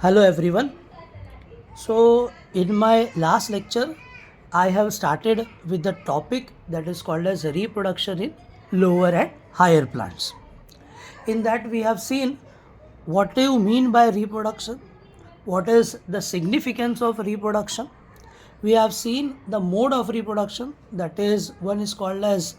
Hello everyone. So in my last lecture I have started with the topic that is called as reproduction in lower and higher plants. In that we have seen what do you mean by reproduction, what is the significance of reproduction. We have seen the mode of reproduction, that is one is called as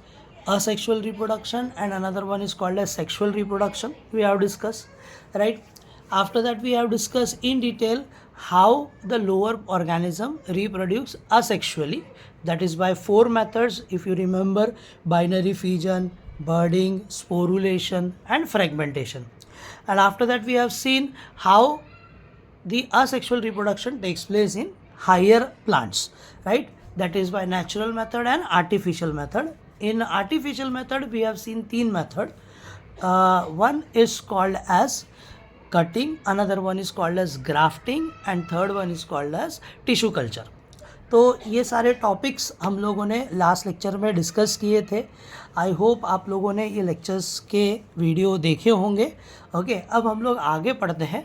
asexual reproduction and another one is called as sexual reproduction. We have discussed, right? After that we have discussed in detail how the lower organism reproduce asexually, that is by four methods if you remember: binary fission, budding, sporulation and fragmentation. And after that we have seen how the asexual reproduction takes place in higher plants, right? That is by natural method and artificial method. In artificial method we have seen three method. One is called as cutting, another one is called as grafting and third one is called as tissue culture. तो ये सारे topics हम लोगों ने last lecture में discuss किए थे. आई hope आप लोगों ने ये लेक्चर्स के वीडियो देखे होंगे. ओके, अब हम लोग आगे पढ़ते हैं.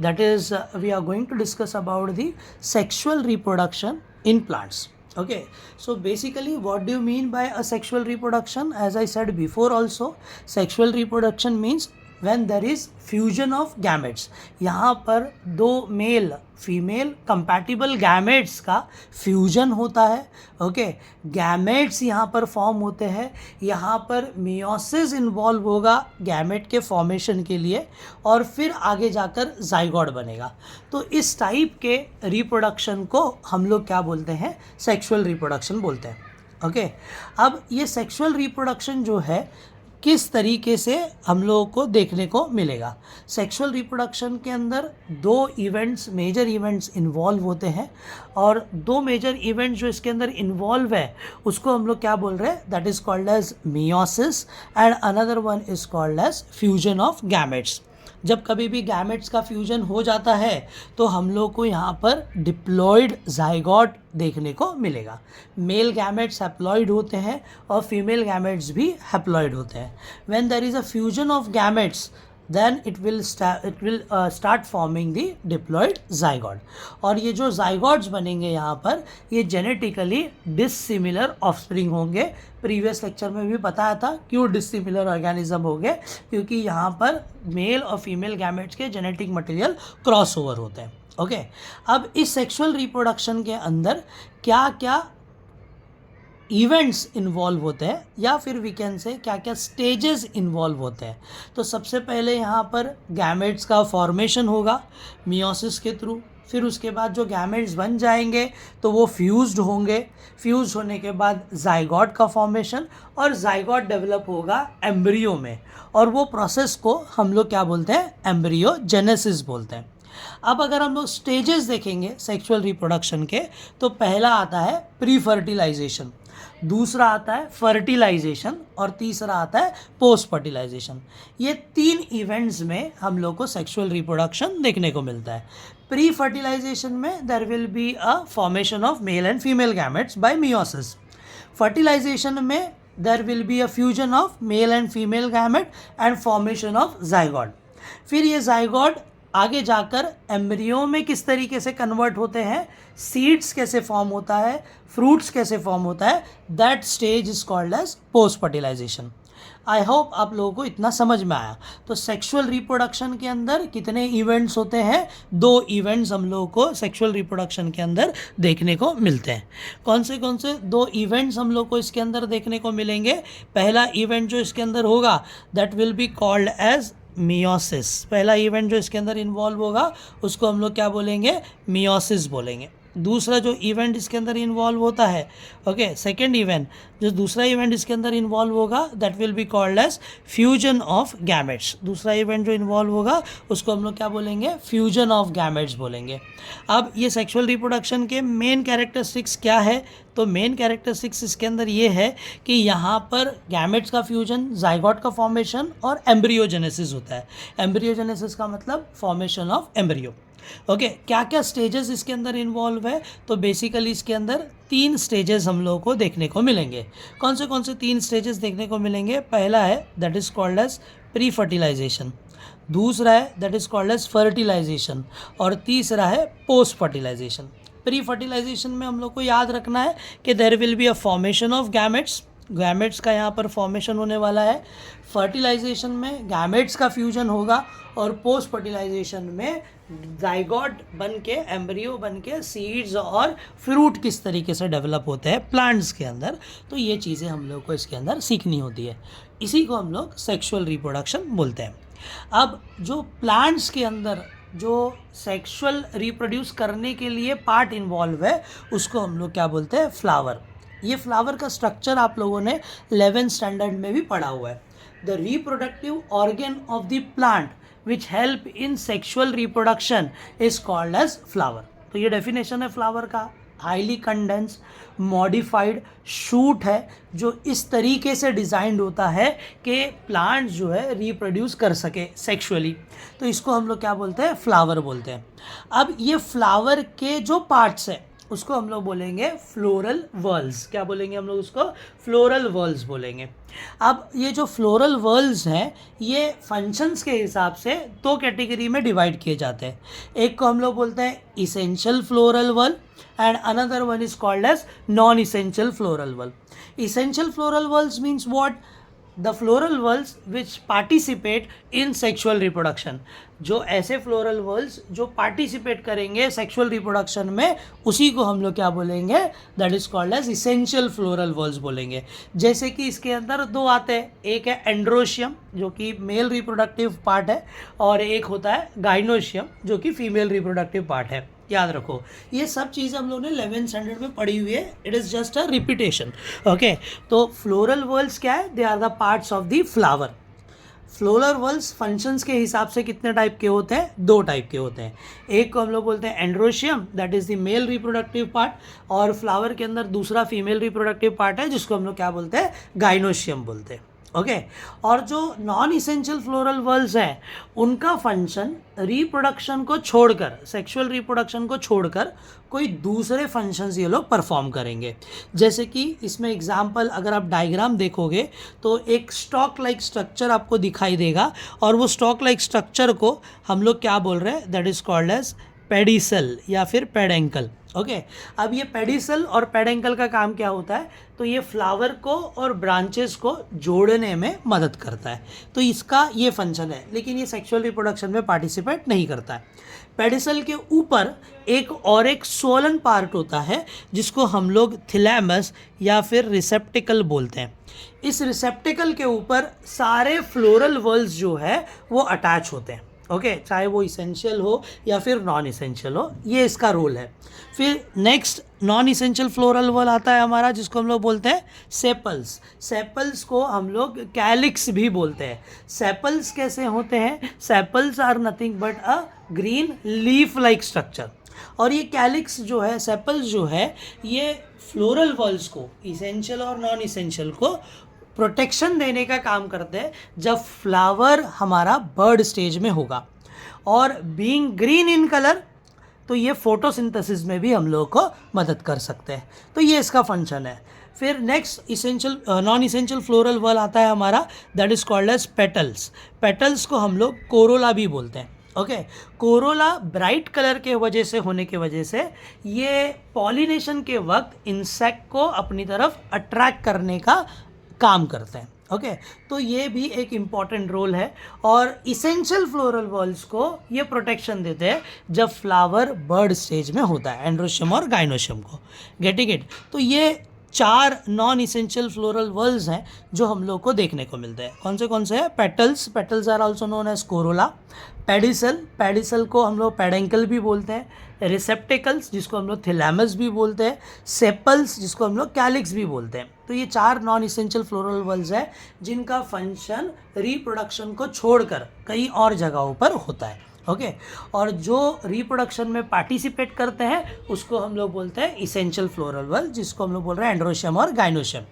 That is we are going to discuss about the sexual reproduction in plants. Okay, so basically what do you mean by a sexual reproduction? As I said before also, sexual reproduction means when there is fusion of gametes. यहाँ पर दो male female compatible gametes का fusion होता है. Okay, gametes यहाँ पर form होते हैं. यहाँ पर मियोसिस इन्वॉल्व होगा गैमेट के फॉर्मेशन के लिए और फिर आगे जाकर जाइगोट बनेगा. तो इस टाइप के रिप्रोडक्शन को हम लोग क्या बोलते हैं? सेक्सुअल रिप्रोडक्शन बोलते हैं. ओके, अब ये सेक्सुअल रिप्रोडक्शन जो है किस तरीके से हम लोगों को देखने को मिलेगा? सेक्सुअल रिप्रोडक्शन के अंदर दो इवेंट्स, मेजर इवेंट्स इन्वॉल्व होते हैं और दो मेजर इवेंट्स जो इसके अंदर इन्वॉल्व है उसको हम लोग क्या बोल रहे हैं? That is called as meiosis and another one is called as fusion of gametes. जब कभी भी गैमेट्स का फ्यूजन हो जाता है तो हम लोग को यहाँ पर डिप्लॉयड जाइगोट देखने को मिलेगा. मेल गैमेट्स हैप्लॉयड होते हैं और फीमेल गैमेट्स भी हैप्लॉयड होते हैं. When there is a fusion of gametes then it will start forming the diploid zygote. और ये जो zygotes बनेंगे यहाँ पर ये जेनेटिकली डिसिमिलर ऑफस्प्रिंग होंगे. प्रीवियस लेक्चर में भी बताया था क्यों डिसिमिलर ऑर्गेनिज्म हो गए, क्योंकि यहाँ पर मेल और फीमेल गैमेट्स के जेनेटिक मटेरियल क्रॉस ओवर होते हैं. ओके, अब इस सेक्सुअल रिप्रोडक्शन के अंदर क्या क्या इवेंट्स इन्वॉल्व होते हैं या फिर वी कैन से क्या क्या स्टेजेस इन्वॉल्व होते हैं? तो सबसे पहले यहाँ पर गैमेट्स का फॉर्मेशन होगा मियोसिस के थ्रू. फिर उसके बाद जो गैमेट्स बन जाएंगे तो वो फ्यूज्ड होंगे. फ्यूज होने के बाद जाइगोट का फॉर्मेशन और जाइगोट डेवलप होगा एम्ब्रियो में और वो प्रोसेस को हम लोग क्या बोलते हैं? एम्ब्रियोजेनेसिस बोलते हैं. अब अगर हम लोग स्टेजेस देखेंगे सेक्सुअल रिप्रोडक्शन के तो पहला आता है प्री फर्टिलाइजेशन, दूसरा आता है फर्टिलाइजेशन और तीसरा आता है पोस्ट फर्टिलाइजेशन. ये तीन इवेंट्स में हम लोग को सेक्सुअल रिप्रोडक्शन देखने को मिलता है. प्री फर्टिलाइजेशन में there will be a formation of male and female gametes by meiosis. Fertilization में there will be a fusion of male and female gamete and formation of zygote. फिर ये zygote आगे जाकर एम्ब्रियो में किस तरीके से कन्वर्ट होते हैं, सीड्स कैसे फॉर्म होता है, फ्रूट्स कैसे फॉर्म होता है, that stage is called as post fertilization. I hope आप लोगों को इतना समझ में आया. तो सेक्सुअल रिप्रोडक्शन के अंदर कितने इवेंट्स होते हैं? दो इवेंट्स हम लोगों को सेक्सुअल रिप्रोडक्शन के अंदर देखने को मिलते हैं. कौन से दो इवेंट्स हम लोग को इसके अंदर देखने को मिलेंगे? पहला इवेंट जो इसके अंदर होगा that will be called as meiosis. पहला इवेंट जो इसके अंदर इन्वॉल्व होगा उसको हम लोग क्या बोलेंगे? मियोसिस बोलेंगे. दूसरा जो इवेंट इसके अंदर इन्वॉल्व होता है, ओके, सेकेंड इवेंट जो दूसरा इवेंट इसके अंदर इन्वॉल्व होगा that will be called as fusion of gametes. दूसरा इवेंट जो इन्वॉल्व होगा उसको हम लोग क्या बोलेंगे? फ्यूजन ऑफ गैमेट्स बोलेंगे. अब ये सेक्सुअल रिप्रोडक्शन के मेन कैरेक्टरिस्टिक्स क्या है? तो मेन कैरेक्टरिस्टिक्स इसके अंदर ये है कि यहाँ पर गैमेट्स का फ्यूजन, जाइगोट का फॉर्मेशन और एम्ब्रियोजेनेसिस होता है. एम्ब्रियोजेनेसिस का मतलब फॉर्मेशन ऑफ एम्ब्रियो. ओके, क्या क्या स्टेजेस इसके अंदर इन्वॉल्व है? तो बेसिकली इसके अंदर तीन स्टेजेस हम लोगों को देखने को मिलेंगे. कौन से तीन स्टेजेस देखने को मिलेंगे? पहला है that is called as pre fertilization. दूसरा है that is called as fertilization, और तीसरा है पोस्ट फर्टिलाइजेशन। प्री फर्टिलाइजेशन में हम लोग को याद रखना है कि there will be a formation of gametes, gametes का यहाँ पर फॉर्मेशन होने वाला है। फर्टिलाइजेशन में गैमेट्स का फ्यूजन होगा, और पोस्ट फर्टिलाइजेशन में जाइगोट बन के, एम्ब्रियो बन के सीड्स और फ्रूट किस तरीके से डेवलप होते हैं प्लांट्स के अंदर। तो ये चीज़ें हम लोग को इसके अंदर सीखनी होती है, इसी को हम लोग सेक्सुअल रिप्रोडक्शन बोलते हैं। अब जो प्लांट्स के अंदर जो सेक्सुअल रिप्रोड्यूस करने के लिए पार्ट इन्वॉल्व है उसको हम लोग क्या बोलते हैं, फ्लावर। ये फ्लावर का स्ट्रक्चर आप लोगों ने 11th स्टैंडर्ड में भी पढ़ा हुआ है। The reproductive organ of the plant which help in sexual reproduction is called as flower. तो ये डेफिनेशन है फ्लावर का। हाईली कंडेंस मॉडिफाइड शूट है जो इस तरीके से डिज़ाइंड होता है कि प्लांट जो है रिप्रोड्यूस कर सके सेक्सुअली, तो इसको हम लोग क्या बोलते हैं, फ्लावर बोलते हैं। अब ये फ्लावर के जो पार्ट्स हैं उसको हम लोग बोलेंगे फ्लोरल वर्ल्स। क्या बोलेंगे हम लोग उसको, फ्लोरल वर्ल्स बोलेंगे। अब ये जो फ्लोरल वर्ल्स हैं ये फंक्शंस के हिसाब से दो कैटेगरी में डिवाइड किए जाते हैं। एक को हम लोग बोलते हैं essential floral whorl and another one is called as non-essential floral whorl. Essential floral whorls means what? The floral whorls which participate in sexual reproduction. जो ऐसे फ्लोरल वर्ल्स जो पार्टिसिपेट करेंगे सेक्सुअल रिप्रोडक्शन में उसी को हम लोग क्या बोलेंगे, that is called as essential floral whorls बोलेंगे। जैसे कि इसके अंदर दो आते हैं, एक है एंड्रोशियम जो कि मेल रिप्रोडक्टिव पार्ट है, और एक होता है गाइनोशियम जो कि फीमेल रिप्रोडक्टिव पार्ट है। याद रखो ये सब चीज़ें हम लोगों ने 11th स्टैंडर्ड में पढ़ी हुई है, it is just a repetition. Okay, तो फ्लोरल वर्ल्स क्या है, they are the parts of the flower. Floral whorls functions के हिसाब से कितने टाइप के होते हैं, दो टाइप के होते हैं। एक को हम लोग बोलते हैं androecium, that is the male reproductive part, और फ्लावर के अंदर दूसरा फीमेल रिप्रोडक्टिव पार्ट है जिसको हम लोग क्या बोलते हैं, गाइनोशियम बोलते हैं। ओके, और जो नॉन इसेंशियल फ्लोरल वर्ल्स हैं उनका फंक्शन रिप्रोडक्शन को छोड़कर, सेक्सुअल रिप्रोडक्शन को छोड़कर कोई दूसरे फंक्शंस ये लोग परफॉर्म करेंगे। जैसे कि इसमें एग्जांपल अगर आप डायग्राम देखोगे तो एक स्टॉक लाइक स्ट्रक्चर आपको दिखाई देगा, और वो स्टॉक लाइक स्ट्रक्चर को हम लोग क्या बोल रहे हैं, that is called as pedicel या फिर पेडेंकल। ओके, अब ये पेडिसल और पेडेंकल का काम क्या होता है, तो ये फ्लावर को और ब्रांचेस को जोड़ने में मदद करता है, तो इसका ये फंक्शन है, लेकिन ये सेक्सुअल रिप्रोडक्शन में पार्टिसिपेट नहीं करता है। पेडिसल के ऊपर एक सोलन पार्ट होता है जिसको हम लोग थैलेमस या फिर रिसेप्टिकल बोलते हैं। इस रिसेप्टिकल के ऊपर सारे फ्लोरल वर्ल्स जो है वो अटैच होते हैं। ओके, चाहे वो इसेंशियल हो या फिर नॉन इसेंशियल हो, ये इसका रोल है। फिर next non essential floral whorl आता है हमारा जिसको हम लोग बोलते हैं सेपल्स। सेपल्स को हम लोग कैलिक्स भी बोलते हैं। सेपल्स कैसे होते हैं, sepals are nothing but a green leaf like structure, और ये कैलिक्स जो है, सेपल्स जो है, ये फ्लोरल वर्ल्स को, इसेंशियल और नॉन इसेंशियल को प्रोटेक्शन देने का काम करते हैं जब फ्लावर हमारा बर्ड स्टेज में होगा। और बीइंग ग्रीन इन कलर, तो ये फोटोसिंथेसिस में भी हम लोगों को मदद कर सकते हैं, तो ये इसका फंक्शन है। फिर next essential non essential floral whorl आता है हमारा, that is called as petals. Petals को हम लोग कोरोला भी बोलते हैं। ओके, कोरोला ब्राइट कलर के वजह से होने के वजह से ये पॉलिनेशन के वक्त इंसेक्ट को अपनी तरफ अट्रैक्ट करने का काम करते हैं। ओके, तो ये भी एक इम्पॉर्टेंट रोल है, और इसेंशियल फ्लोरल वर्ल्स को ये प्रोटेक्शन देते हैं जब फ्लावर बर्ड स्टेज में होता है, एंड्रोशियम और गाइनोशियम को। Getting it? तो ये चार नॉन इसेंशियल फ्लोरल वर्ल्स हैं जो हम लोग को देखने को मिलते हैं। कौन से हैं? Petals, petals are also known as corolla. Pedicel, pedicel को हम लोग पेडेंकल भी बोलते हैं। रिसेप्टिकल्स जिसको हम लोग थैलेमस भी बोलते हैं। सेपल्स जिसको हम लोग कैलिक्स भी बोलते हैं। तो ये चार नॉन इसेंशियल फ्लोरल वर्ल्स हैं जिनका फंक्शन रिप्रोडक्शन को छोड़कर कई और जगहों पर होता है। ओके, और जो रिप्रोडक्शन में पार्टिसिपेट करते हैं उसको हम लोग बोलते हैं इसेंशियल फ्लोरल वर्ल, जिसको हम लोग बोल रहे हैं एंड्रोशियम और gynoecium.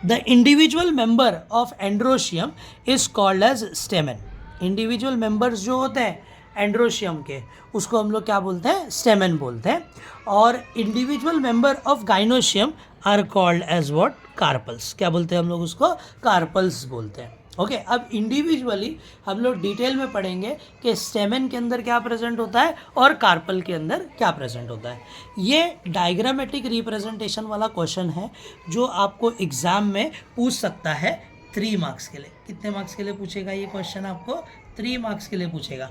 The individual member of androecium is called as stamen. Individual members जो होते हैं एंड्रोशियम के उसको हम लोग क्या बोलते हैं? स्टेमेन बोलते हैं। और individual member of gynoecium are called as what? Carpels. क्या बोलते हैं हम लोग उसको? कार्पल्स बोलते हैं। ओके अब इंडिविजुअली हम लोग डिटेल में पढ़ेंगे कि स्टेमन के अंदर क्या प्रेजेंट होता है और कार्पल के अंदर क्या प्रेजेंट होता है। ये डायग्रामेटिक रिप्रेजेंटेशन वाला क्वेश्चन है जो आपको एग्जाम में पूछ सकता है 3 मार्क्स के लिए। कितने मार्क्स के लिए पूछेगा ये क्वेश्चन? आपको 3 मार्क्स के लिए पूछेगा।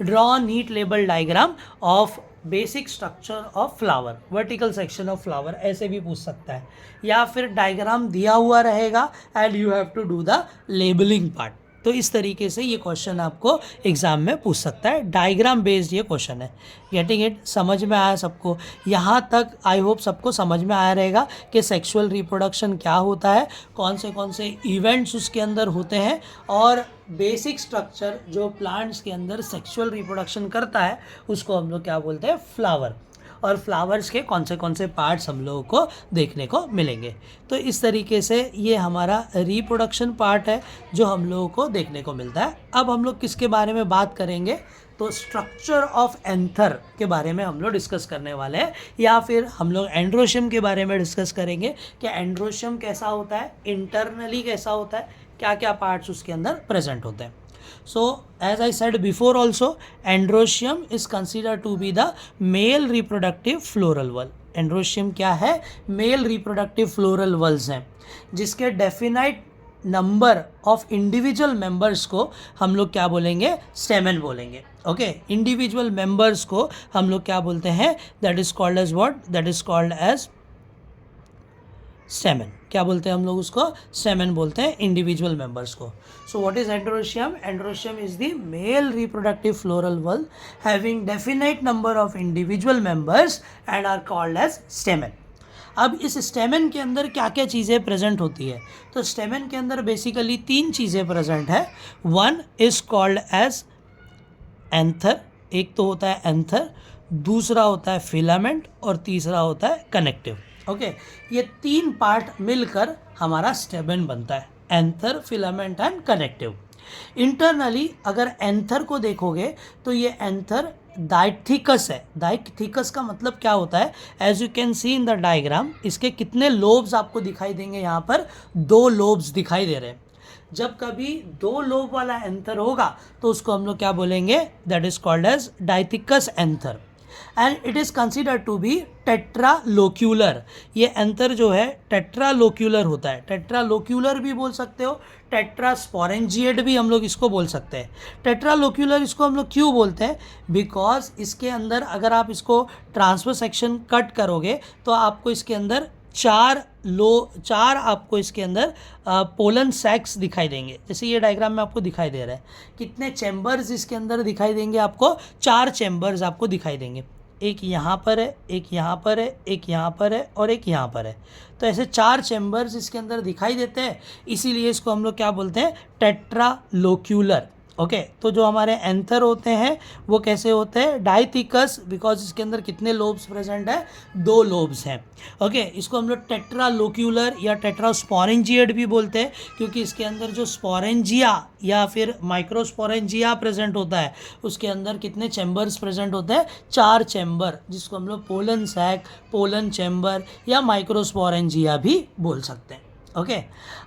Draw NEET label diagram of basic structure of flower, vertical section of flower, ऐसे भी पूछ सकता है। या फिर डायग्राम दिया हुआ रहेगा and you have to do the labelling part. तो इस तरीके से ये क्वेश्चन आपको एग्जाम में पूछ सकता है। डायग्राम बेस्ड ये क्वेश्चन है। Getting it? समझ में आया सबको? यहाँ तक आई होप सबको समझ में आया रहेगा कि सेक्सुअल रिप्रोडक्शन क्या होता है, कौन से इवेंट्स उसके अंदर होते हैं, और बेसिक स्ट्रक्चर जो प्लांट्स के अंदर सेक्सुअल रिप्रोडक्शन करता है उसको हम लोग क्या बोलते हैं? फ्लावर। और फ्लावर्स के कौन से पार्ट्स हम लोगों को देखने को मिलेंगे। तो इस तरीके से ये हमारा रिप्रोडक्शन पार्ट है जो हम लोगों को देखने को मिलता है। अब हम लोग किसके बारे में बात करेंगे? तो स्ट्रक्चर ऑफ एंथर के बारे में हम लोग डिस्कस करने वाले हैं, या फिर हम लोग एंड्रोशियम के बारे में डिस्कस करेंगे कि एंड्रोशियम कैसा होता है, इंटरनली कैसा होता है, क्या क्या पार्ट्स उसके अंदर प्रेजेंट होते हैं। So as I said before also, androecium is considered to be the male reproductive floral whorl. Androecium क्या है? Male reproductive floral whorls हैं जिसके definite number of individual members को हम लोग क्या बोलेंगे? स्टेमन बोलेंगे। ओके इंडिविजुअल मेंबर्स को हम लोग क्या बोलते हैं? That is called as what? That is called as stamen. क्या बोलते हैं हम लोग उसको? स्टेमन बोलते हैं इंडिविजुअल मेंबर्स को। So what is androecium? Androecium is the male reproductive floral wall having definite number of individual members and are called as stamen. अब इस स्टेमन के अंदर क्या क्या चीज़ें प्रेजेंट होती है? तो स्टेमन के अंदर बेसिकली 3 चीज़ें प्रेजेंट है। One is called as anther, एक तो होता है एंथर, दूसरा होता है फिलामेंट, और तीसरा होता है कनेक्टिव। ओके ये 3 पार्ट मिलकर हमारा स्टेमन बनता है, anther, filament and connective. Internally अगर एंथर को देखोगे तो ये एंथर डायथिकस है। डायथिकस का मतलब क्या होता है? As you can see in the diagram, इसके कितने लोब्स आपको दिखाई देंगे? यहाँ पर 2 लोब्स दिखाई दे रहे हैं। जब कभी 2 लोब वाला एंथर होगा तो उसको हम लोग क्या बोलेंगे? That is called as dithecous anther and it is considered to be tetralocular. ये एंथर जो है टेट्रालोक्यूलर होता है। टेट्रालोक्यूलर भी बोल सकते हो, टेट्रास्पोरेंजिएट भी हम लोग इसको बोल सकते हैं। टेट्रालोक्यूलर इसको हम लोग क्यों बोलते हैं? बिकॉज इसके अंदर अगर आप इसको ट्रांसफर सेक्शन कट करोगे तो आपको इसके अंदर 4 आपको इसके अंदर पोलन सैक्स दिखाई देंगे। जैसे ये डायग्राम में आपको दिखाई दे रहा है, कितने चैम्बर्स इसके अंदर दिखाई देंगे? आपको 4 चैम्बर्स आपको दिखाई देंगे। एक यहाँ पर है, एक यहाँ पर है, एक यहाँ पर है और एक यहाँ पर है। तो ऐसे 4 चैम्बर्स इसके अंदर दिखाई देते हैं, इसीलिए इसको हम लोग क्या बोलते हैं? टेट्रालोक्यूलर। ओके तो जो हमारे एंथर होते हैं वो कैसे होते हैं? डायथिकस, बिकॉज इसके अंदर कितने लोब्स प्रेजेंट है? 2 लोब्स हैं। ओके इसको हम लोग टेट्रालोक्यूलर या टेट्रास्पोरेंजिएट भी बोलते हैं, क्योंकि इसके अंदर जो स्पोरेंजिया या फिर माइक्रोस्पोरेंजिया प्रेजेंट होता है उसके अंदर कितने चैम्बर्स प्रेजेंट होते हैं? 4 चैम्बर, जिसको हम लोग पोलन सैक, पोलन चैम्बर या माइक्रोस्पोरेंजिया भी बोल सकते हैं। ओके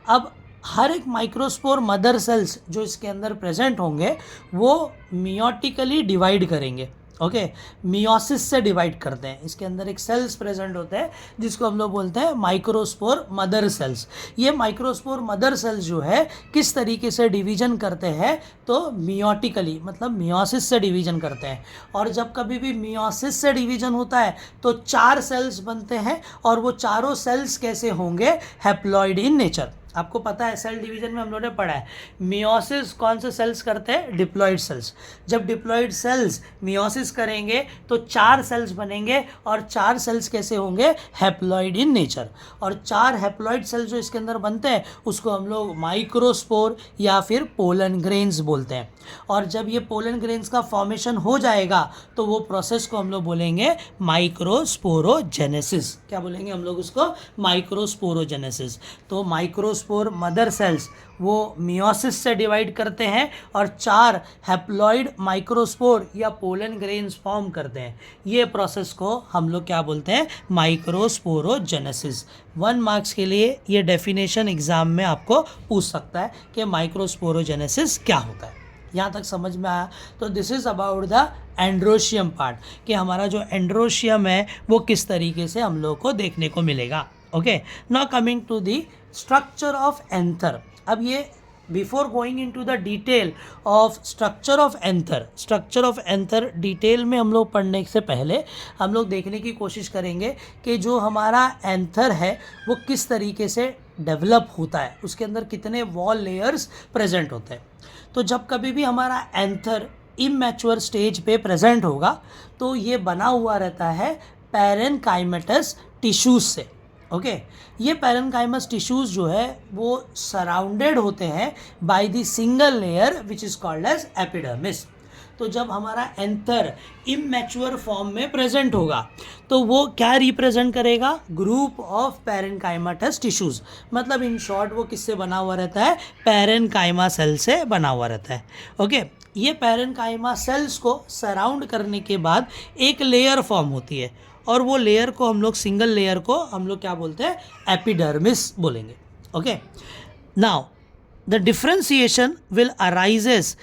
अब हर एक माइक्रोस्पोर मदर सेल्स जो इसके अंदर प्रेजेंट होंगे वो मियोटिकली डिवाइड करेंगे। ओके मियोसिस से डिवाइड करते हैं। इसके अंदर एक सेल्स प्रेजेंट होते हैं जिसको हम लोग बोलते हैं माइक्रोस्पोर मदर सेल्स। ये माइक्रोस्पोर मदर सेल्स जो है किस तरीके से डिवीजन करते हैं? तो मियोटिकली, मतलब मियोसिस से डिवीजन करते हैं। और जब कभी भी मियोसिस से डिवीजन होता है तो 4 सेल्स बनते हैं, और वो चारों सेल्स कैसे होंगे? Haploid in nature. आपको पता है सेल डिवीजन में हम लोगों ने पढ़ा है मियोसिस कौन से सेल्स करते हैं? Diploid sales. जब डिप्लॉइड सेल्स मियोसिस करेंगे तो 4 सेल्स बनेंगे, और 4 सेल्स कैसे होंगे? Haploid in nature. और 4 हैप्लॉइड सेल्स जो इसके अंदर बनते हैं उसको हम लोग माइक्रोस्पोर या फिर पोलन ग्रेन्स बोलते हैं। और जब ये पोलन ग्रेन्स का फॉर्मेशन हो जाएगा तो वो प्रोसेस को हम लोग बोलेंगे माइक्रोस्पोरोजेनेसिस। क्या बोलेंगे हम लोग उसको? माइक्रोस्पोरोजेनेसिस। तो माइक्रोस्पोरोजेनेसिस माइक्रोस्पोर मदर सेल्स वो मियोसिस से डिवाइड करते हैं और 4 हैप्लॉइड माइक्रोस्पोर या पोलन ग्रेन्स फॉर्म करते हैं। ये प्रोसेस को हम लोग क्या बोलते हैं, माइक्रोस्पोरोजेनेसिस। 1 मार्क्स के लिए ये डेफिनेशन एग्जाम में आपको पूछ सकता है कि माइक्रोस्पोरोजेनेसिस क्या होता है। यहाँ तक समझ में आया? तो this is about the androecium part, कि हमारा जो एंड्रोशियम है वो किस तरीके से हम लोग को देखने को मिलेगा। Okay, now coming to the structure of anther. अब ये before going into the detail of structure of anther detail में हम लोग पढ़ने से पहले हम लोग देखने की कोशिश करेंगे कि जो हमारा एंथर है वो किस तरीके से डेवलप होता है, उसके अंदर कितने वॉल लेयर्स प्रेजेंट होते हैं। तो जब कभी भी हमारा एंथर इमैच्योर स्टेज पे प्रेजेंट होगा तो ये बना हुआ रहता है पैरेनकाइमेटस टिश्यूज से। ओके, ये पैरेनकाइमस टिश्यूज जो है वो सराउंडेड होते हैं by the single layer which is called as epidermis. तो जब हमारा एंथर इमैच्योर फॉर्म में प्रेजेंट होगा तो वो क्या रिप्रेजेंट करेगा, ग्रुप ऑफ पैरेनकाइमेटस टिश्यूज। मतलब इन शॉर्ट वो किससे बना हुआ रहता है, पैरेनकाइमा सेल से बना हुआ रहता है। ओके, ये पैरेनकाइमा सेल्स को सराउंड करने के बाद एक लेयर फॉर्म होती है और वो लेयर को हम लोग, सिंगल लेयर को हम लोग क्या बोलते हैं, एपिडर्मिस बोलेंगे। Okay, now the differentiation will arises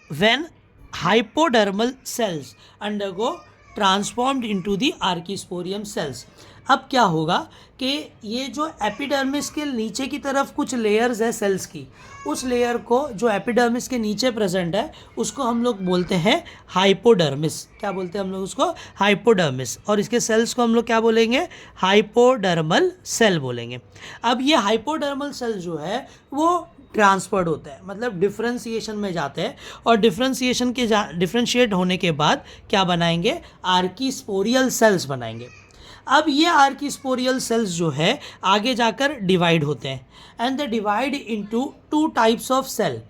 when hypodermal cells undergo transformed into the archesporium cells. अब क्या होगा कि ये जो एपिडर्मिस के नीचे की तरफ कुछ लेयर्स है सेल्स की, उस लेयर को जो एपिडर्मिस के नीचे प्रेजेंट है उसको हम लोग बोलते हैं हाइपोडर्मिस। क्या बोलते हैं हम लोग उसको, हाइपोडर्मिस। और इसके सेल्स को हम लोग क्या बोलेंगे, हाइपोडर्मल सेल बोलेंगे। अब ये हाइपोडर्मल सेल जो है वो ट्रांसफर्ड होता है, मतलब डिफ्रेंशिएशन में जाते हैं और डिफ्रेंशिएट होने के बाद क्या बनाएंगे, आर्किस्पोरियल सेल्स बनाएंगे। अब ये आर्किस्पोरियल सेल्स जो है आगे जाकर डिवाइड होते हैं and they divide into 2 types of cell.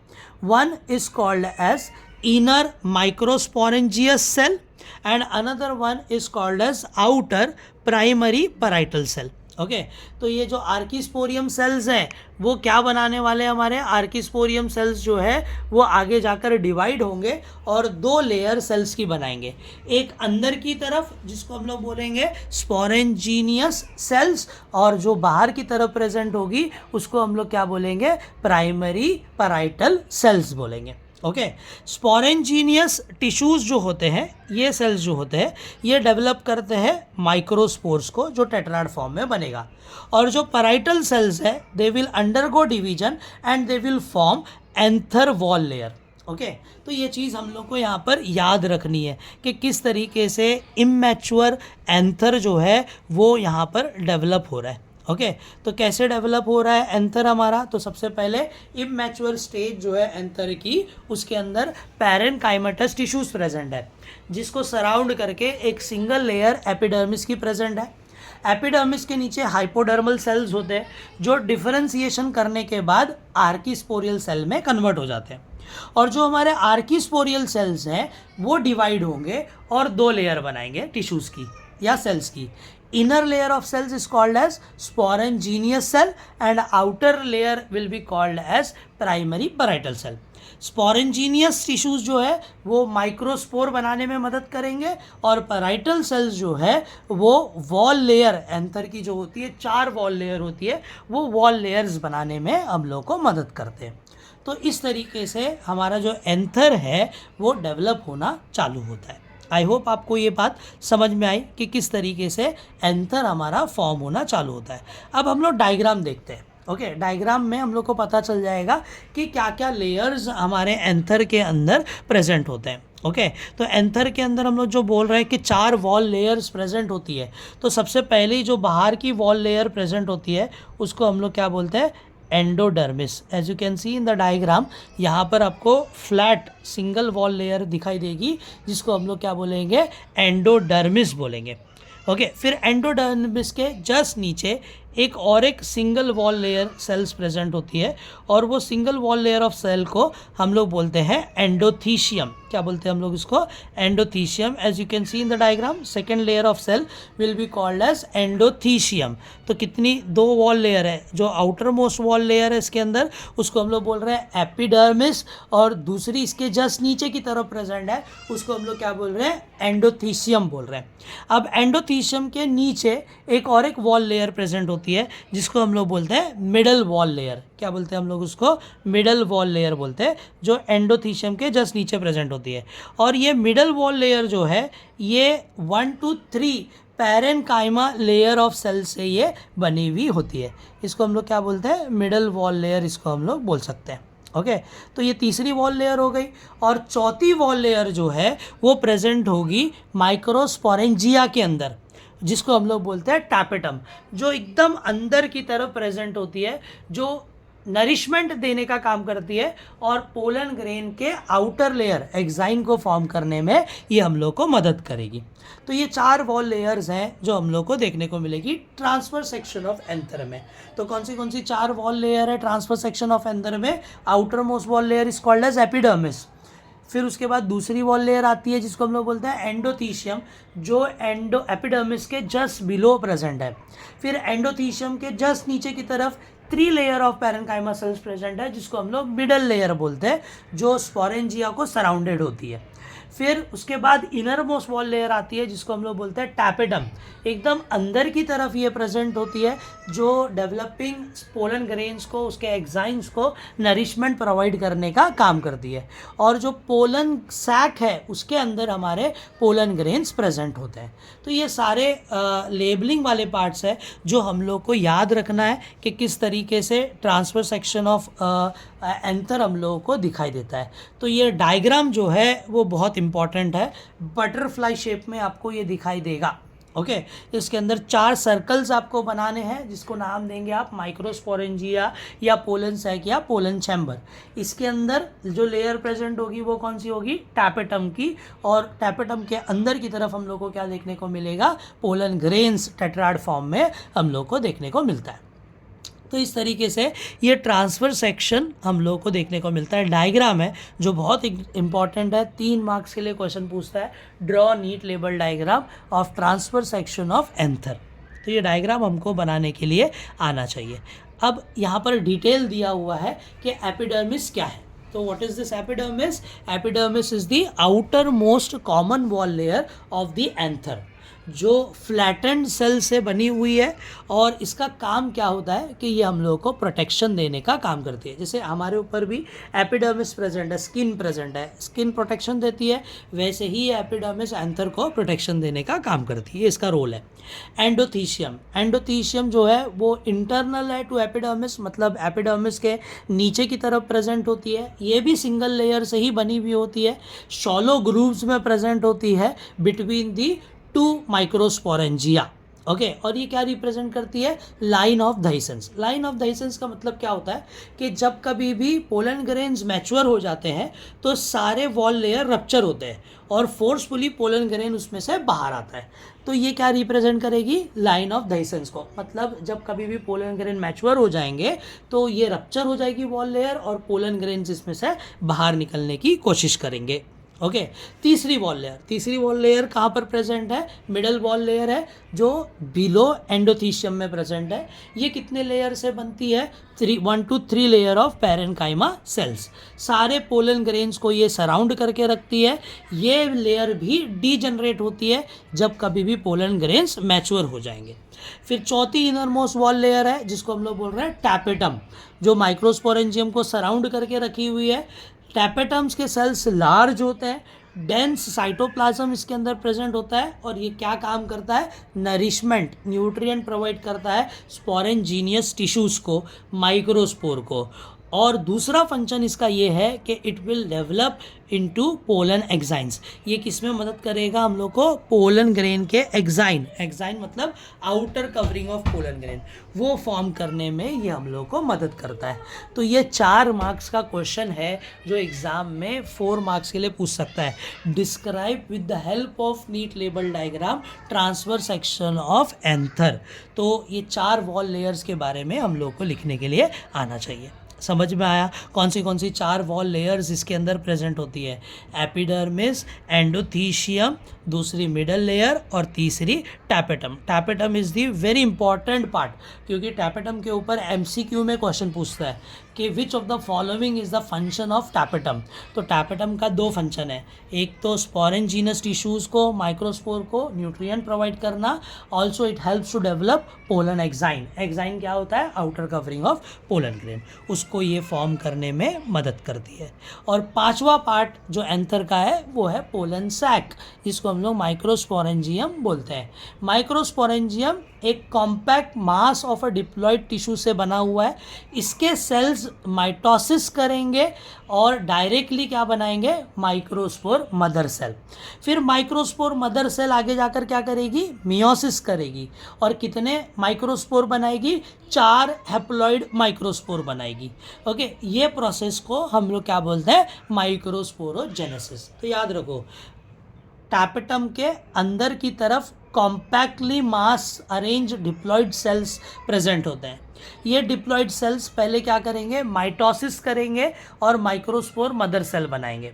One is called as inner microsporangious cell and another one is called as outer primary parietal cell. Okay, तो ये जो आर्किस्पोरियम सेल्स हैं वो क्या बनाने वाले हैं, हमारे आर्किस्पोरियम सेल्स जो है वो आगे जाकर डिवाइड होंगे और 2 लेयर सेल्स की बनाएंगे। एक अंदर की तरफ जिसको हम लोग बोलेंगे स्पोरेंजीनियस सेल्स, और जो बाहर की तरफ प्रेजेंट होगी उसको हम लोग क्या बोलेंगे, प्राइमरी पैराइटल सेल्स बोलेंगे। ओके, स्पोरेंजीनियस टिश्यूज जो होते हैं, ये सेल्स जो होते हैं ये डेवलप करते हैं माइक्रोस्पोर्स को जो टेट्राड फॉर्म में बनेगा, और जो पैराइटल सेल्स है they will undergo division and they will form anther wall layer. Okay, तो ये चीज़ हम लोग को यहाँ पर याद रखनी है कि किस तरीके से इमैच्योर एंथर जो है वो यहाँ पर डेवलप हो रहा है। ओके, तो कैसे डेवलप हो रहा है एंथर हमारा, तो सबसे पहले इमैच्योर स्टेज जो है एंथर की, उसके अंदर पैरेनकाइमेटस टिश्यूज प्रेजेंट है जिसको सराउंड करके एक सिंगल लेयर एपिडर्मिस की प्रेजेंट है। एपिडर्मिस के नीचे हाइपोडर्मल सेल्स होते हैं जो डिफरेंशिएशन करने के बाद आर्किस्पोरियल सेल में कन्वर्ट हो जाते हैं, और जो हमारे आर्किस्पोरियल सेल्स हैं वो डिवाइड होंगे और 2 लेयर बनाएंगे टिश्यूज की या सेल्स की। Inner layer of cells is called as sporangineous cell and outer layer will be called as primary parietal cell. Sporogenous tissues जो है वो माइक्रोस्पोर बनाने में मदद करेंगे और पैराइटल सेल्स जो है वो वॉल लेयर, एंथर की जो होती है 4 वॉल लेयर होती है, वो वॉल लेयर्स बनाने में हम लोग को मदद करते हैं। तो इस तरीके से हमारा जो एंथर है वो डेवलप होना चालू होता है। आई होप आपको ये बात समझ में आई कि किस तरीके से एंथर हमारा फॉर्म होना चालू होता है। अब हम लोग डायग्राम देखते हैं। ओके, डायग्राम में हम लोग को पता चल जाएगा कि क्या क्या लेयर्स हमारे एंथर के अंदर प्रेजेंट होते हैं। ओके, तो एंथर के अंदर हम लोग जो बोल रहे हैं कि 4 वॉल लेयर्स प्रेजेंट होती है, तो सबसे पहले जो बाहर की वॉल लेयर प्रेजेंट होती है उसको हम लोग क्या बोलते हैं, endodermis. As you can see in the diagram, यहाँ पर आपको फ्लैट सिंगल वॉल लेयर दिखाई देगी जिसको हम लोग क्या बोलेंगे, एंडोडर्मिस बोलेंगे। ओके, फिर एंडोडर्मिस के जस्ट नीचे एक single wall layer cells present होती है, और वो single wall layer of cell को हम लोग बोलते हैं एंडोथीशियम। क्या बोलते हैं हम लोग इसको? Endothecium. As you can see in the diagram, second layer of cell will be called as endothecium. तो कितनी? 2 वॉल लेयर है। जो आउटर मोस्ट वॉल लेयर है इसके अंदर, उसको हम लोग बोल रहे हैं एपिडर्मिस, और दूसरी इसके जस्ट नीचे की तरफ प्रेजेंट है, उसको हम लोग क्या बोल रहे हैं? एंडोथीशियम बोल रहे हैं। अब एंडोथीशियम के नीचे एक वॉल लेयर प्रेजेंट होती है, जिसको हम लोग बोलते हैं मिडल वॉल लेयर। क्या बोलते हैं हम लोग उसको? मिडल वॉल लेयर बोलते हैं, जो एंडोथीशियम के जस्ट नीचे प्रेजेंट होती है। और ये मिडल वॉल लेयर जो है, ये 1 to 3 parenchyma layer of cell से ये बनी हुई होती है। इसको हम लोग क्या बोलते हैं? मिडल वॉल लेयर, इसको हम लोग बोल सकते हैं। ओके, तो ये तीसरी वॉल लेयर हो गई। और चौथी वॉल लेयर जो है वो प्रेजेंट होगी माइक्रोस्पोरेंजिया के अंदर, जिसको हम लोग बोलते हैं टैपेटम, जो एकदम अंदर की तरफ प्रेजेंट होती है, जो नरिशमेंट देने का काम करती है, और पोलन ग्रेन के आउटर लेयर एक्साइन को फॉर्म करने में ये हम लोग को मदद करेगी। तो ये 4 वॉल लेयर्स हैं जो हम लोग को देखने को मिलेगी ट्रांसफर सेक्शन ऑफ एंथर में। तो कौन सी 4 वॉल लेयर है ट्रांसफर सेक्शन ऑफ एंथर में? Outer most wall layer is called as epidermis. फिर उसके बाद दूसरी वॉल लेयर आती है, जिसको हम लोग बोलते हैं एंडोथीशियम, जो एपिडर्मिस के जस्ट बिलो प्रेजेंट है। फिर एंडोथीशियम के जस्ट नीचे की तरफ 3 layer of parenchyma cells present है, जिसको हम लोग मिडल लेयर बोलते हैं, जो स्पोरेंजिया को सराउंडेड होती है। फिर उसके बाद इनर मोस्ट वॉल लेयर आती है, जिसको हम लोग बोलते हैं टैपेटम, एकदम अंदर की तरफ ये प्रेजेंट होती है, जो डेवलपिंग पोलन ग्रेन्स को, उसके एक्साइन्स को नरिशमेंट प्रोवाइड करने का काम करती है। और जो पोलन सैक है उसके अंदर हमारे पोलन ग्रेन्स प्रेजेंट होते हैं। तो ये सारे लेबलिंग वाले पार्ट्स है जो हम लोग को याद रखना है कि किस तरीके से ट्रांसफर सेक्शन ऑफ एंथर हम लोगों को दिखाई देता है। तो ये डायग्राम जो है वो बहुत इंपॉर्टेंट है, बटरफ्लाई शेप में आपको ये दिखाई देगा। ओके, इसके अंदर 4 सर्कल्स आपको बनाने हैं, जिसको नाम देंगे आप माइक्रोस्पोरेंजिया या पोलन सैक या पोलन चैम्बर। इसके अंदर जो लेयर प्रेजेंट होगी वो कौन सी होगी? टैपेटम की। और टैपेटम के अंदर की तरफ हम लोग को क्या देखने को मिलेगा? पोलन ग्रेन्स टेट्राड फॉर्म में हम लोग को देखने को मिलता है। तो इस तरीके से ये ट्रांसफ़र सेक्शन हम लोग को देखने को मिलता है। डायग्राम है जो बहुत इंपॉर्टेंट है, 3 मार्क्स के लिए क्वेश्चन पूछता है, draw NEET label diagram of transfer section of anther. तो ये डायग्राम हमको बनाने के लिए आना चाहिए। अब यहाँ पर डिटेल दिया हुआ है कि एपिडर्मिस क्या है। तो what is this epidermis? Epidermis is the outer most common wall layer of the anther, जो फ्लैटेंड सेल से बनी हुई है। और इसका काम क्या होता है कि ये हम लोगों को प्रोटेक्शन देने का काम करती है। जैसे हमारे ऊपर भी एपिडर्मिस प्रेजेंट है, स्किन प्रेजेंट है, स्किन प्रोटेक्शन देती है, वैसे ही एपिडर्मिस एंथर को प्रोटेक्शन देने का काम करती है, इसका रोल है। एंडोथीशियम जो है वो इंटरनल है टू एपिडर्मिस, मतलब एपिडर्मिस के नीचे की तरफ प्रेजेंट होती है। ये भी सिंगल लेयर से ही बनी हुई होती है, शॉलो ग्रूव्स में प्रेजेंट होती है बिटवीन दी 2 माइक्रोस्पोरेंजिया। ओके, और ये क्या रिप्रेजेंट करती है? Line of dehiscence. Line of dehiscence का मतलब क्या होता है कि जब कभी भी पोलन ग्रेन्स मैच्योर हो जाते हैं तो सारे वॉल लेयर रप्चर होते हैं और फोर्सफुली पोलन ग्रेन उसमें से बाहर आता है। तो ये क्या रिप्रेजेंट करेगी? लाइन ऑफ धाइसेंस को। मतलब जब कभी भी पोलन ग्रेन मैच्योर हो जाएंगे तो ये रप्चर हो जाएगी वॉल लेयर, और पोलन ग्रेन्स इसमें से बाहर निकलने की कोशिश करेंगे। ओके, तीसरी वॉल लेयर कहाँ पर प्रेजेंट है? मिडल वॉल लेयर है, जो बिलो एंडोथीशियम में प्रेजेंट है। ये कितने लेयर से बनती है? 1 to 3 layer of parenchyma cells. सारे पोलन ग्रेन्स को ये सराउंड करके रखती है। ये लेयर भी डीजनरेट होती है जब कभी भी पोलन ग्रेन्स मैच्योर हो जाएंगे। फिर चौथी इनर मोस्ट वॉल लेयर है, जिसको हम लोग बोल रहे हैं टैपेटम, जो माइक्रोस्पोरेंजियम को सराउंड करके रखी हुई है। टैपेटम्स के सेल्स लार्ज होते हैं, डेंस साइटोप्लाज्म इसके अंदर प्रेजेंट होता है, और ये क्या काम करता है? नरिशमेंट, न्यूट्रिएंट प्रोवाइड करता है स्पोरेंजीनियस टिश्यूज़ को, माइक्रोस्पोर को। और दूसरा फंक्शन इसका ये है कि it will develop into pollen exines. ये किस में मदद करेगा हम लोग को? पोलन ग्रेन के एग्जाइन मतलब outer covering of pollen grain, वो फॉर्म करने में ये हम लोग को मदद करता है। तो ये 4 मार्क्स का क्वेश्चन है जो एग्जाम में 4 मार्क्स के लिए पूछ सकता है। Describe with the help of neat label diagram transfer section of anther. तो ये 4 वॉल लेयर्स के बारे में हम लोग को लिखने के लिए आना चाहिए। समझ में आया कौन सी 4 वॉल लेयर्स इसके अंदर प्रेजेंट होती है? एपिडर्मिस, एंडोथीशियम, दूसरी मिडल लेयर और तीसरी tapetum. Tapetum is the very important part, क्योंकि टैपेटम के ऊपर एमसीक्यू में क्वेश्चन पूछता है कि which of the following is the function of tapetum. तो टैपेटम का 2 फंक्शन है, एक तो स्पोरेंजीनस टिश्यूज़ को, माइक्रोस्पोर को न्यूट्रिएंट प्रोवाइड करना, also it helps to develop pollen exine. Exine क्या होता है? Outer covering of pollen grain, उसको ये फॉर्म करने में मदद करती है। और 5वां पार्ट जो एंथर का है वो है पोलन सैक, जिसको हम लोग माइक्रोस्पोरेंजियम बोलते हैं। माइक्रोस्पोरेंजियम एक compact mass of a diploid tissue से बना हुआ है। इसके सेल्स माइटोसिस करेंगे और डायरेक्टली क्या बनाएंगे? Microspore mother cell. फिर माइक्रोस्पोर मदर सेल आगे जाकर क्या करेगी? मियोसिस करेगी और कितने माइक्रोस्पोर बनाएगी? 4 हैप्लॉइड माइक्रोस्पोर बनाएगी। ओके, ये प्रोसेस को हम लोग क्या बोलते हैं? माइक्रोस्पोरोजेनेसिस। तो याद रखो, टैपेटम के अंदर की तरफ कॉम्पैक्टली मास अरेंज डिप्लॉयड सेल्स प्रेजेंट होते हैं। ये डिप्लॉयड सेल्स पहले क्या करेंगे? माइटोसिस करेंगे और माइक्रोस्पोर मदर सेल बनाएंगे।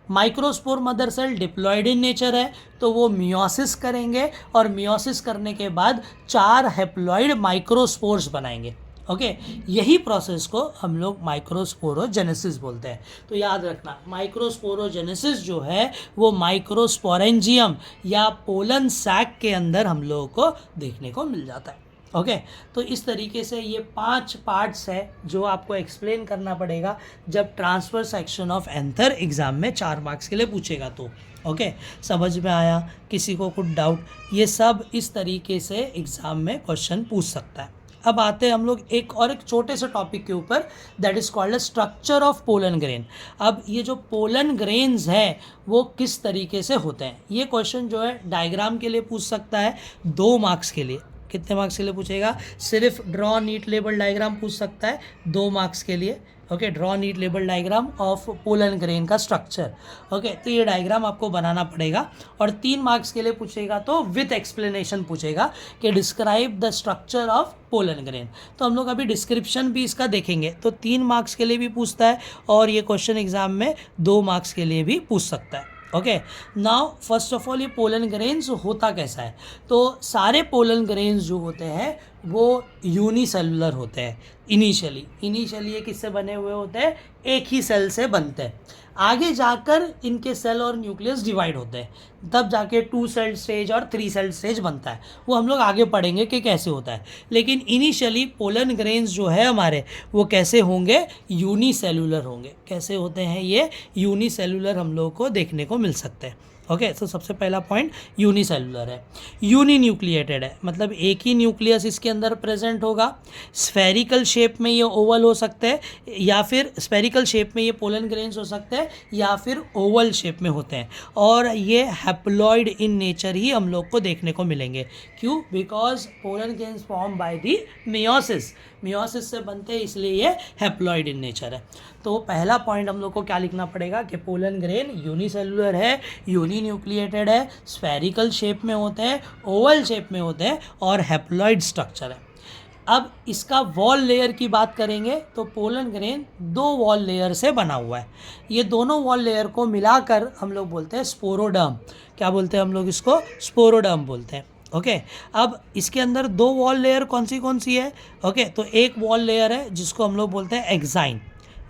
Microspore mother cell diploid in nature है, तो वो मियोसिस करेंगे और मियोसिस करने के बाद 4 हैप्लॉइड माइक्रोस्पोर्स बनाएंगे। ओके, यही प्रोसेस को हम लोग माइक्रोस्पोरोजेनेसिस बोलते हैं। तो याद रखना, माइक्रोस्पोरोजेनेसिस जो है वो माइक्रोस्पोरेंजियम या पोलन सैक के अंदर हम लोगों को देखने को मिल जाता है। ओके, तो इस तरीके से ये 5 पार्ट्स है जो आपको एक्सप्लेन करना पड़ेगा जब transfer section of anther exam में 4 मार्क्स के लिए पूछेगा तो। ओके, समझ में आया? किसी को कुछ डाउट? ये सब इस तरीके से एग्जाम में क्वेश्चन पूछ सकता है। अब आते हैं हम लोग एक छोटे से टॉपिक के ऊपर, that is called structure of pollen grain. अब ये जो पोलन ग्रेन्स हैं वो किस तरीके से होते हैं, ये क्वेश्चन जो है डायग्राम के लिए पूछ सकता है 2 मार्क्स के लिए। कितने मार्क्स के लिए पूछेगा? सिर्फ ड्रॉ नीट लेबल डायग्राम पूछ सकता है 2 मार्क्स के लिए। Okay, draw NEET label diagram of pollen grain का स्ट्रक्चर। ओके, तो ये डायग्राम आपको बनाना पड़ेगा। और 3 मार्क्स के लिए पूछेगा तो विथ एक्सप्लेनेशन पूछेगा कि describe the structure of pollen grain. तो हम लोग अभी डिस्क्रिप्शन भी इसका देखेंगे, तो 3 मार्क्स के लिए भी पूछता है और ये क्वेश्चन एग्जाम में 2 मार्क्स के लिए भी पूछ सकता है। Okay, now first of all ये पोलन ग्रेन्स होता कैसा है? तो सारे पोलन ग्रेन्स जो होते हैं वो यूनिसेलुलर होते हैं। इनिशियली ये किससे बने हुए होते हैं? एक ही सेल से बनते हैं। आगे जाकर इनके सेल और न्यूक्लियस डिवाइड होते हैं, तब जाके 2 सेल स्टेज और 3 सेल स्टेज बनता है। वो हम लोग आगे पढ़ेंगे कि कैसे होता है। लेकिन इनिशियली पोलन ग्रेन्स जो है हमारे वो कैसे होंगे? यूनिसेलुलर होंगे। कैसे होते हैं ये? यूनिसेलुलर हम लोग को देखने को मिल सकते हैं। ओके, तो सबसे पहला पॉइंट यूनिसेलुलर है। यूनि न्यूक्लिएटेड है, मतलब एक ही न्यूक्लियस इसके अंदर प्रेजेंट होगा। स्फेरिकल शेप में ये ओवल हो सकते हैं, या फिर स्फेरिकल शेप में ये पोलन ग्रेन्स हो सकते हैं, या फिर ओवल शेप में होते हैं। और ये हैप्लॉइड इन नेचर ही हम लोग को देखने को मिलेंगे। क्यों? Because pollen grains form by the meiosis से बनते हैं, इसलिए ये हैप्लॉइड इन नेचर है। तो पहला पॉइंट हम लोग को क्या लिखना पड़ेगा कि पोलन ग्रेन यूनिसेलुलर है, यूनि न्यूक्लिएटेड है, स्फेरिकल शेप में होते हैं, ओवल शेप में होते हैं और हैप्लॉइड स्ट्रक्चर है। अब इसका वॉल लेयर की बात करेंगे तो पोलन ग्रेन 2 वॉल लेयर से बना हुआ है। ये दोनों वॉल लेयर को मिलाकर हम लोग बोलते हैं स्पोरोडर्म। क्या बोलते हैं हम लोग इसको? स्पोरोडर्म बोलते हैं। ओके, अब इसके अंदर 2 वॉल लेयर कौन सी है? ओके, तो एक वॉल लेयर है जिसको हम लोग बोलते हैं एक्साइन।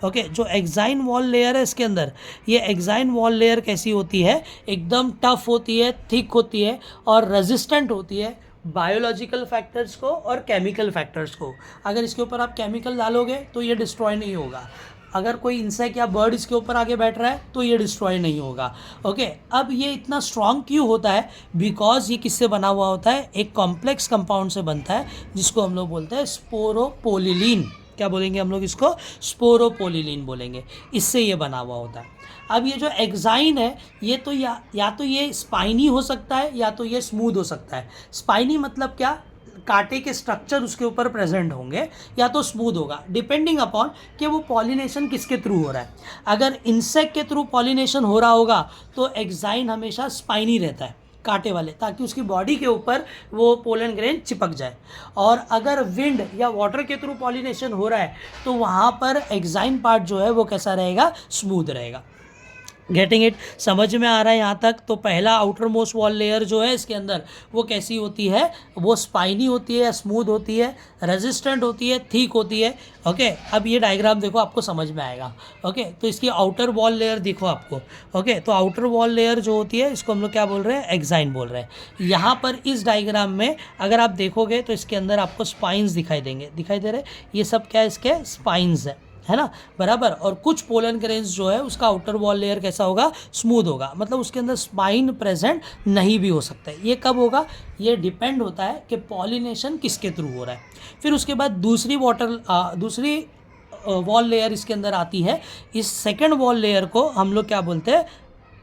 ओके, जो एक्साइन वॉल लेयर है इसके अंदर, ये एक्साइन वॉल लेयर कैसी होती है? एकदम टफ होती है, थिक होती है और रेजिस्टेंट होती है बायोलॉजिकल फैक्टर्स को और केमिकल फैक्टर्स को। अगर इसके ऊपर आप केमिकल डालोगे तो ये डिस्ट्रॉय नहीं होगा। अगर कोई इंसेक्ट या बर्ड इसके ऊपर आगे बैठ रहा है तो ये डिस्ट्रॉय नहीं होगा। ओके, अब ये इतना स्ट्रॉन्ग क्यों होता है? बिकॉज ये किससे बना हुआ होता है? एक कॉम्प्लेक्स कंपाउंड से बनता है जिसको हम लोग बोलते हैं स्पोरोपोलिलीन। क्या बोलेंगे हम लोग इसको, स्पोरोपोलिलीन बोलेंगे, इससे ये बना हुआ होता है। अब ये जो एक्साइन है ये तो या तो ये स्पाइनी हो सकता है या तो ये स्मूथ हो सकता है। स्पाइनी मतलब क्या, कांटे के स्ट्रक्चर उसके ऊपर प्रेजेंट होंगे, या तो स्मूथ होगा, डिपेंडिंग अपॉन कि वो पॉलिनेशन किसके थ्रू हो रहा है। अगर इंसेक्ट के थ्रू पॉलिनेशन हो रहा होगा तो एक्साइन हमेशा स्पाइनी रहता है, कांटे वाले, ताकि उसकी बॉडी के ऊपर वो पोलन ग्रेन चिपक जाए। और अगर विंड या वाटर के थ्रू पॉलिनेशन हो रहा है तो वहाँ पर एक्साइन पार्ट जो है वो कैसा रहेगा, स्मूथ रहेगा। गेटिंग इट, समझ में आ रहा है यहाँ तक। तो पहला आउटर मोस्ट वॉल लेयर जो है इसके अंदर वो कैसी होती है, वो स्पाइनी होती है या स्मूथ होती है, रेजिस्टेंट होती है, थिक होती है। ओके, अब ये डायग्राम देखो, आपको समझ में आएगा। ओके, तो इसकी आउटर वॉल लेयर देखो आपको। ओके, तो आउटर वॉल लेयर जो होती है इसको हम लोग क्या बोल रहे हैं, एक्साइन बोल रहे हैं। यहाँ पर इस डायग्राम में अगर आप देखोगे तो इसके अंदर आपको स्पाइंस दिखाई देंगे, दिखाई दे रहे, ये सब क्या है, इसके स्पाइंस है ना, बराबर। और कुछ पोलन ग्रेन्स जो है उसका आउटर वॉल लेयर कैसा होगा, स्मूथ होगा, मतलब उसके अंदर स्पाइन प्रेजेंट नहीं भी हो सकता है। ये कब होगा, ये डिपेंड होता है कि पॉलिनेशन किसके थ्रू हो रहा है। फिर उसके बाद दूसरी वॉल लेयर इसके अंदर आती है। इस सेकेंड वॉल लेयर को हम लोग क्या बोलते हैं,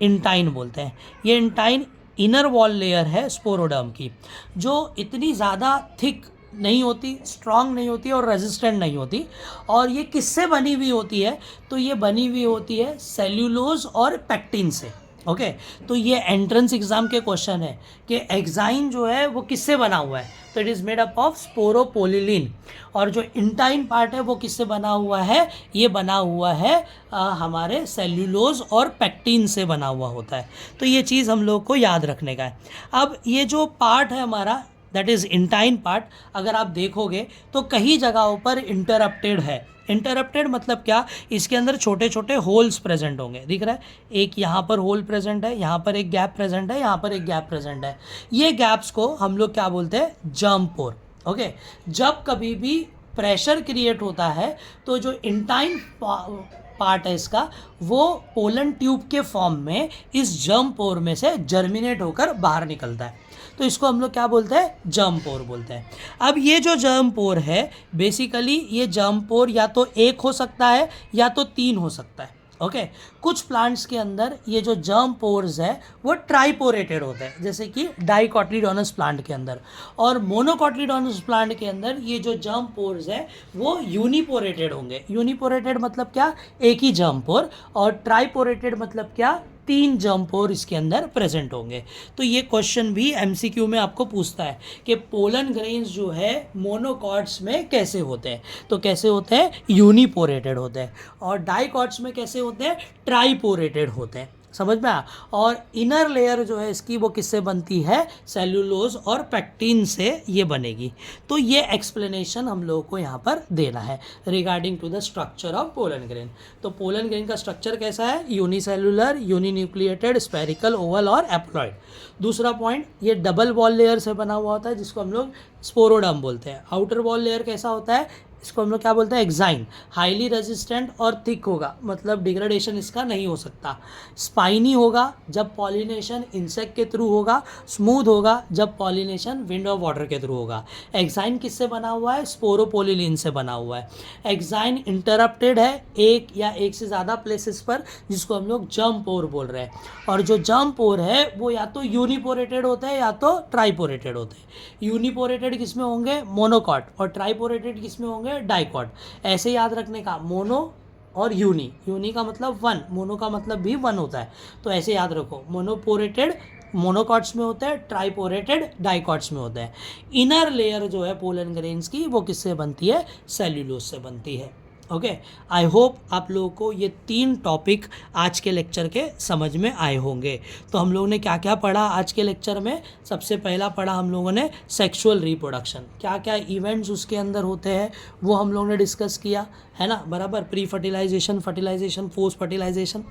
इंटाइन बोलते हैं। ये इंटाइन इनर वॉल लेयर है स्पोरोडर्म की, जो इतनी ज़्यादा थिक नहीं होती, स्ट्रांग नहीं होती और रेजिस्टेंट नहीं होती। और ये किससे बनी हुई होती है, तो ये बनी हुई होती है सेल्यूलोज और पैक्टिन से। ओके, तो ये एंट्रेंस एग्जाम के क्वेश्चन है कि एक्साइन जो है वो किससे बना हुआ है, तो it is made up of sporopollenin. और जो इंटाइन पार्ट है वो किससे बना हुआ है, ये बना हुआ है हमारे सेल्यूलोज और पैक्टिन से बना हुआ होता है। तो ये चीज़ हम लोग को याद रखने का है। अब ये जो पार्ट है हमारा, दैट इज़ इंटाइन पार्ट, अगर आप देखोगे तो कई जगहों पर इंटरप्टेड है। इंटरप्टेड मतलब क्या, इसके अंदर छोटे छोटे होल्स प्रेजेंट होंगे, दिख रहा है, एक यहाँ पर होल प्रेजेंट है, यहाँ पर एक गैप प्रेजेंट है, यहाँ पर एक गैप प्रेजेंट है। ये गैप्स को हम लोग क्या बोलते हैं, जर्म पोर। ओके, जब कभी भी प्रेशर क्रिएट होता है तो जो इंटाइन पार्ट है इसका, वो पोलन ट्यूब के फॉर्म में इस जर्म पोर में से जर्मिनेट होकर बाहर निकलता है। तो इसको हम लोग क्या बोलते हैं, जर्म पोर बोलते हैं। अब ये जो जर्म पोर है, बेसिकली ये जर्म पोर या तो एक हो सकता है या तो तीन हो सकता है। ओके, कुछ प्लांट्स के अंदर ये जो जर्म पोर्स है वो ट्राइपोरेटेड होते हैं, जैसे कि डाइकोटिलीडोनस प्लांट के अंदर। और मोनोकोटिलीडोनस प्लांट के अंदर ये जो जर्म पोर्स है वो यूनिपोरेटेड होंगे। यूनिपोरेटेड मतलब क्या, एक ही जर्म पोर। और ट्राइपोरेटेड मतलब क्या, तीन जर्म पोर इसके अंदर प्रेजेंट होंगे। तो ये क्वेश्चन भी एमसीक्यू में आपको पूछता है कि पोलन ग्रेन्स जो है मोनोकॉट्स में कैसे होते हैं, तो कैसे होते हैं, यूनिपोरेटेड होते हैं। और डाइकॉट्स में कैसे होते हैं, ट्राइपोरेटेड होते हैं। समझ में आया। और इनर लेयर जो है इसकी वो किससे बनती है, सेल्यूलोज और पैक्टिन से ये बनेगी। तो ये एक्सप्लेनेशन हम लोगों को यहाँ पर देना है regarding to the structure of pollen grain. तो पोलन ग्रेन का स्ट्रक्चर कैसा है, यूनिसेलुलर, यूनिन्यूक्लिएटेड, स्पेरिकल, ओवल और एप्लॉइड। दूसरा पॉइंट, ये डबल वॉल लेयर से बना हुआ होता है जिसको हम लोग स्पोरोडर्म बोलते हैं। आउटर वॉल लेयर कैसा होता है, इसको हम लोग क्या बोलते हैं, एक्साइन। हाईली रेजिस्टेंट और थिक होगा, मतलब डिग्रेडेशन इसका नहीं हो सकता। स्पाइनी होगा जब पॉलिनेशन इंसेक्ट के थ्रू होगा, स्मूथ होगा जब पॉलिनेशन विंड और वाटर के थ्रू होगा। एक्साइन किससे बना हुआ है, स्पोरोपोलिलीन से बना हुआ है। एक्साइन इंटरप्टेड है एक या एक से ज़्यादा प्लेसेस पर, जिसको हम लोग जर्म पोर बोल रहे हैं। और जो जर्म पोर है वो या तो यूनिपोरेटेड होते हैं या तो ट्राइपोरेटेड होते हैं। यूनिपोरेटेड किस में होंगे, मोनोकॉट, और ट्राइपोरेटेड किस में होंगे, डाइकॉट। ऐसे याद रखने का, मोनो और यूनी का मतलब वन, मोनो का मतलब भी वन होता है। तो ऐसे याद रखो, मोनोपोरेटेड मोनोकॉट्स में होता है, ट्राइपोरेटेड डाइकॉट्स में होता है। इनर लेयर जो है पोलन ग्रेन्स की वो किससे बनती है, सेल्यूलोज से बनती है। ओके, आई होप आप लोगों को ये तीन टॉपिक आज के लेक्चर के समझ में आए होंगे। तो हम लोगों ने क्या क्या पढ़ा आज के लेक्चर में, सबसे पहला पढ़ा हम लोगों ने सेक्सुअल रिप्रोडक्शन, क्या क्या इवेंट्स उसके अंदर होते हैं वो हम लोगों ने डिस्कस किया, है ना, बराबर। Pre fertilization, fertilization, post fertilization.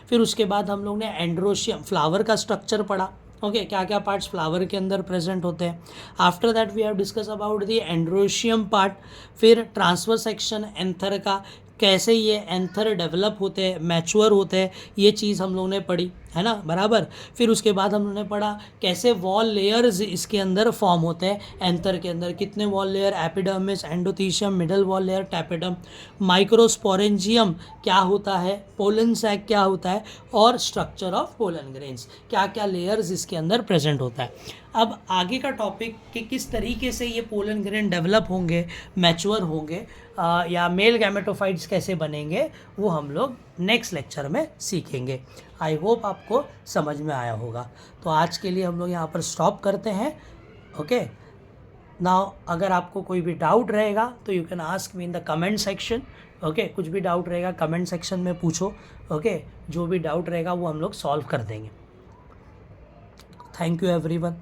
फिर उसके बाद हम लोग ने एंड्रोशियम, फ्लावर का स्ट्रक्चर पढ़ा। ओके, क्या क्या पार्ट्स फ्लावर के अंदर प्रेजेंट होते हैं। After that we have discuss about the androecium part. फिर ट्रांसफर सेक्शन एंथर का, कैसे ये एंथर डेवलप होते हैं, मैच्योर होते हैं, ये चीज़ हम लोगों ने पढ़ी। है ना, बराबर। फिर उसके बाद हमने पढ़ा कैसे वॉल लेयर्स इसके अंदर फॉर्म होते हैं। एंथर के अंदर कितने wall layer, epidermis, endothecium, middle wall layer, tapetum, microsporangium क्या होता है, पोलन सैक क्या होता है, और स्ट्रक्चर ऑफ पोलन ग्रेन्स, क्या क्या लेयर्स इसके अंदर प्रेजेंट होता है। अब आगे का टॉपिक कि किस तरीके से ये पोलन ग्रेन डेवलप होंगे, मैच्योर होंगे, या मेल गैमेटोफाइट्स कैसे बनेंगे, वो हम लोग नेक्स्ट लेक्चर में सीखेंगे। आई होप आपको समझ में आया होगा। तो आज के लिए हम लोग यहाँ पर स्टॉप करते हैं। ओके, नाउ अगर आपको कोई भी डाउट रहेगा तो you can ask me in the comment section. Okay, कुछ भी डाउट रहेगा कमेंट सेक्शन में पूछो। ओके, जो भी डाउट रहेगा वो हम लोग सॉल्व कर देंगे। Thank you everyone.